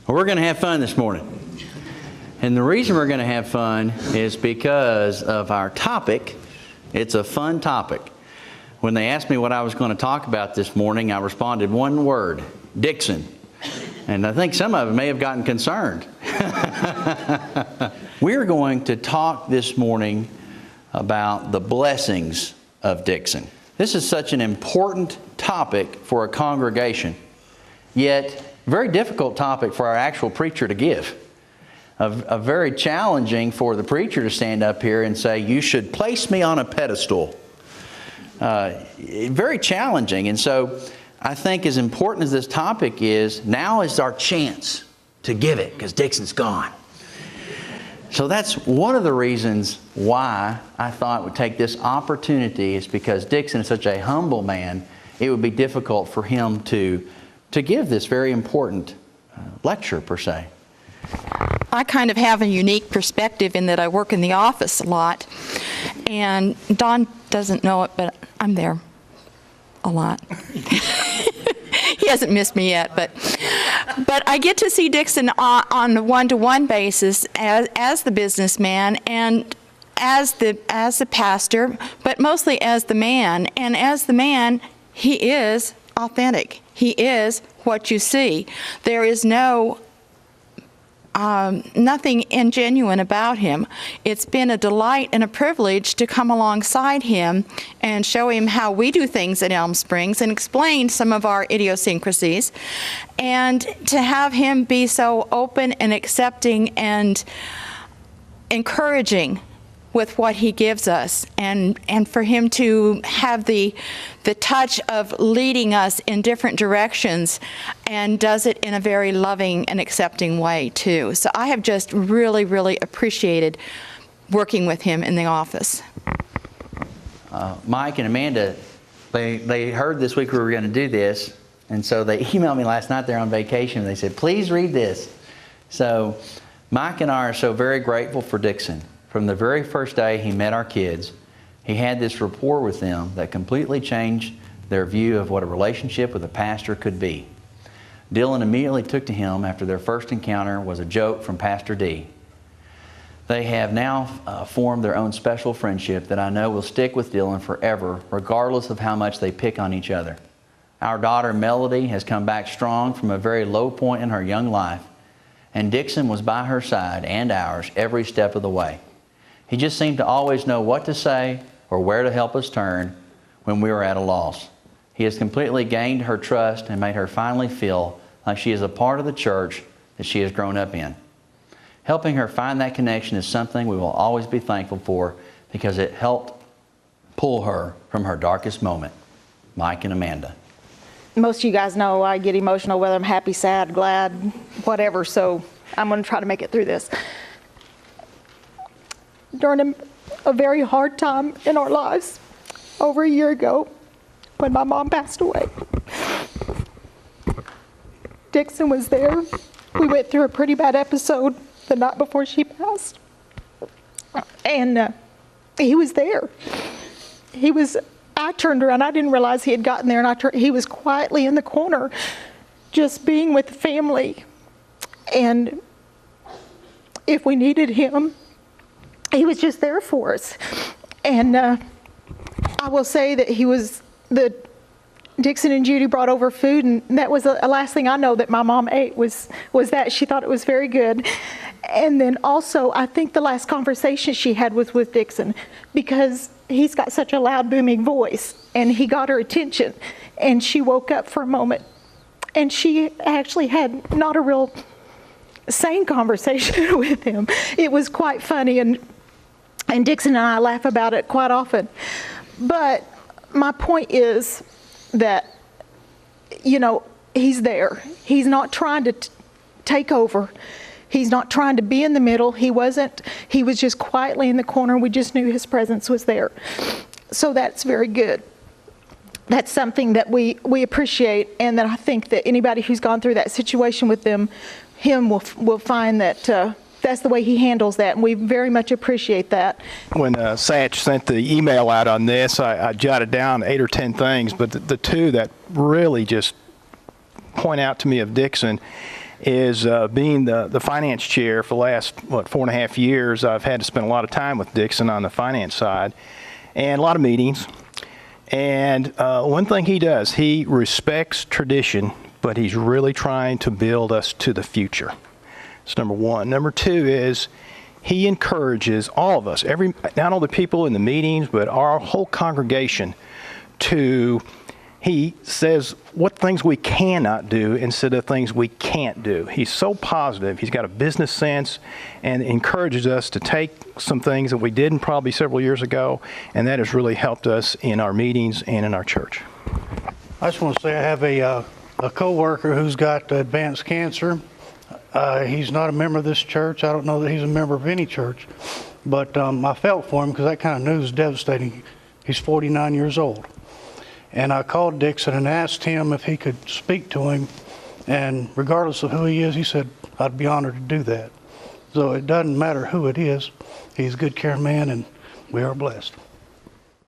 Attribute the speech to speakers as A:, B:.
A: Well, we're going to have fun this morning. And the reason we're going to have fun is because of our topic. It's a fun topic. When they asked me what I was going to talk about this morning, I responded one word: Dixon. And I think some of them may have gotten concerned. We're going to talk this morning about the blessings of Dixon. This is such an important topic for a congregation, yet very difficult topic for our actual preacher to give. A very challenging for the preacher to stand up here and say, "You should place me on a pedestal." Very challenging. And so I think as important as this topic is, now is our chance to give it, because Dixon's gone. So that's one of the reasons why I thought we'd take this opportunity, is because Dixon is such a humble man, it would be difficult for him to give this very important lecture per se.
B: I kind of have a unique perspective in that I work in the office a lot, and Don doesn't know it, but I'm there a lot. He hasn't missed me yet, but I get to see Dixon on a one-to-one basis as the businessman and as the pastor, but mostly as the man. And as the man, he is authentic. He is what you see. There is nothing ingenuine about him. It's been a delight and a privilege to come alongside him and show him how we do things at Elm Springs and explain some of our idiosyncrasies, and to have him be so open and accepting and encouraging with what he gives us, and for him to have the touch of leading us in different directions, and does it in a very loving and accepting way too. So I have just really, really appreciated working with him in the office.
A: Mike and Amanda, they heard this week we were going to do this, and so they emailed me last night. They're on vacation, and they said, "Please read this." So Mike and I are so very grateful for Dixon. From the very first day he met our kids, he had this rapport with them that completely changed their view of what a relationship with a pastor could be. Dylan immediately took to him after their first encounter was a joke from Pastor D. They have now formed their own special friendship that I know will stick with Dylan forever, regardless of how much they pick on each other. Our daughter Melody has come back strong from a very low point in her young life, and Dixon was by her side and ours every step of the way. He just seemed to always know what to say or where to help us turn when we were at a loss. He has completely gained her trust and made her finally feel like she is a part of the church that she has grown up in. Helping her find that connection is something we will always be thankful for, because it helped pull her from her darkest moment. Mike and Amanda.
C: Most of you guys know I get emotional whether I'm happy, sad, glad, whatever, so I'm going to try to make it through this. During a very hard time in our lives, over a year ago, when my mom passed away, Dixon was there. We went through a pretty bad episode the night before she passed, and he was there. I turned around, I didn't realize he had gotten there, and he was quietly in the corner, just being with the family. And if we needed him, he was just there for us. And I will say that Dixon and Judy brought over food, and that was the last thing I know that my mom ate was that. She thought it was very good. And then also, I think the last conversation she had was with Dixon, because he's got such a loud, booming voice, and he got her attention, and she woke up for a moment, and she actually had not a real sane conversation with him. It was quite funny, and Dixon and I laugh about it quite often. But my point is that, he's there. He's not trying to take over. He's not trying to be in the middle. He was just quietly in the corner. We just knew his presence was there. So that's very good. That's something that we appreciate, and that I think that anybody who's gone through that situation with him will find that that's the way he handles that, and we very much appreciate that.
D: When Satch sent the email out on this, I jotted down 8 or 10 things, but the two that really just point out to me of Dixon is being the finance chair for the last, 4.5 years, I've had to spend a lot of time with Dixon on the finance side and a lot of meetings. And one thing he does, he respects tradition, but he's really trying to build us to the future. That's number one. Number two is he encourages all of us, not only the people in the meetings, but our whole congregation he says what things we cannot do instead of things we can't do. He's so positive. He's got a business sense and encourages us to take some things that we didn't probably several years ago, and that has really helped us in our meetings and in our church.
E: I just want to say I have a coworker who's got advanced cancer. He's not a member of this church. I don't know that he's a member of any church, but I felt for him because that kind of news is devastating. He's 49 years old. And I called Dixon and asked him if he could speak to him. And regardless of who he is, he said, I'd be honored to do that. So it doesn't matter who it is. He's a good care man, and we are blessed.